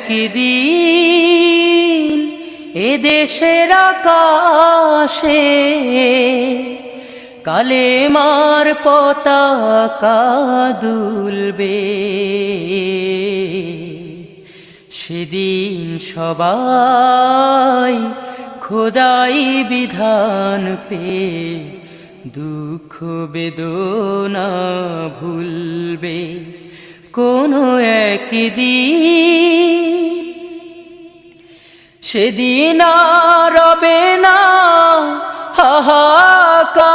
একদিন এদেশের আকাশে কালেমার পতাকা দুলবে। সেদিন সবাই খোদাই বিধান পেয়ে দুঃখ বেদনা ভুলবে। কোনো একদিন সেদিন আর রবে না হাহাকার,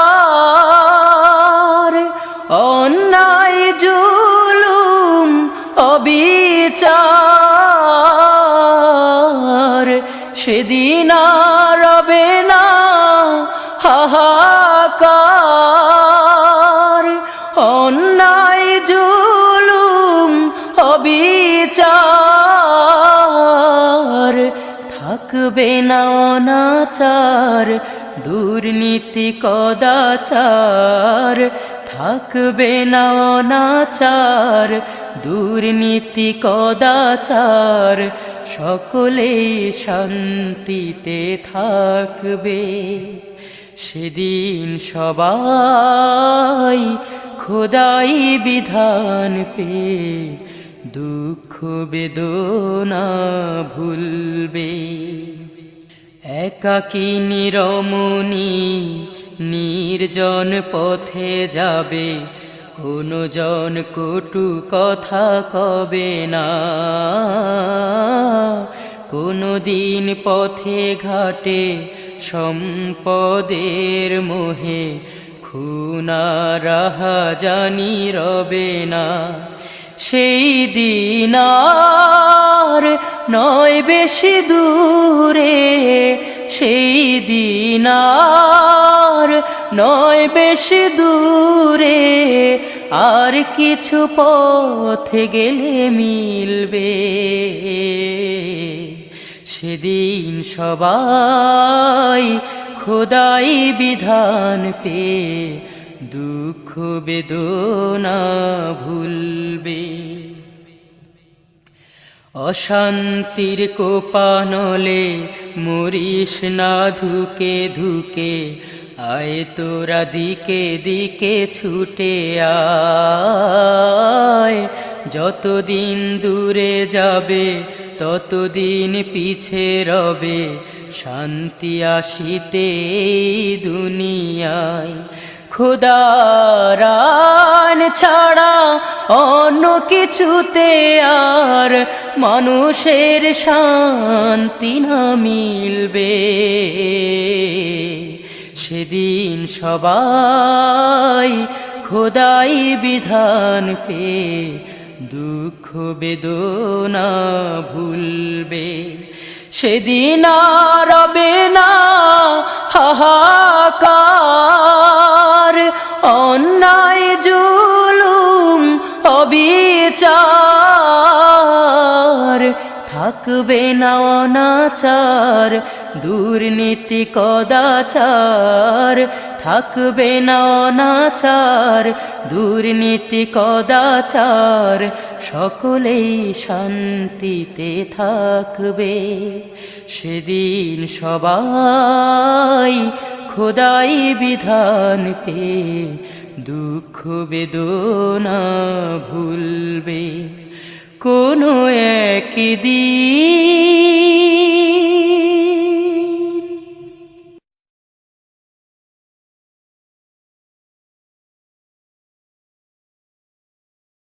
অন্যায় জুলুম অবিচার। সেদিন আর রবে না হাহাকার, অন্যায় জুলুম অবিচার। থাকবে না অনাচার দুর্নীতি কদাচার, থাকবে না অনাচার দুর্নীতি কদাচার। সকলেই শান্তিতে থাকবে। সেদিন সবাই খোদাই বিধান পেয়ে দুঃখ বেদনা ভুলবে। একাকিনী রমণী নির্জন পথে যাবে, কোনো জন কটু কথা কবে না। কোনো দিন পথে ঘাটে সম্পদের মোহে খুনা রাহাজানি রবে না। সেই দিন আর নয় বেশি দূরে, সেই দিন আর নয় বেশি দূরে। আর কিছু পথ গেলে মিলবে। সেদিন সবাই খোদাই বিধান পেয়ে দুঃখ বেদনা ভুলবে। অশান্তির কোপানলে মরিস না ধুকে ধুকে, আয় তোরা দিকে দিকে ছুটে আয়। যতদিন দূরে যাবে ততদিন পিছে রবে, শান্তি আসিতে দুনিয়ায়। খোদার আইন ছাড়া অন্য কিছুতে আর মানুষের শান্তি না মিলবে। সেদিন সবাই খোদাই বিধান পেয়ে দুঃখ বেদনা ভুলবে। সেদিন আর রবে না হাহাকার, অন্যায় জুলুম অবিচার। থাকবে না অনাচার দুর্নীতি কদাচার, থাকবে না অনাচার দুর্নীতি কদাচার। সকলেই শান্তিতে থাকবে। সেদিন সবাই খোদাই বিধান পেয়ে দুঃখ বেদনা ভুলবে। কোনো একদিন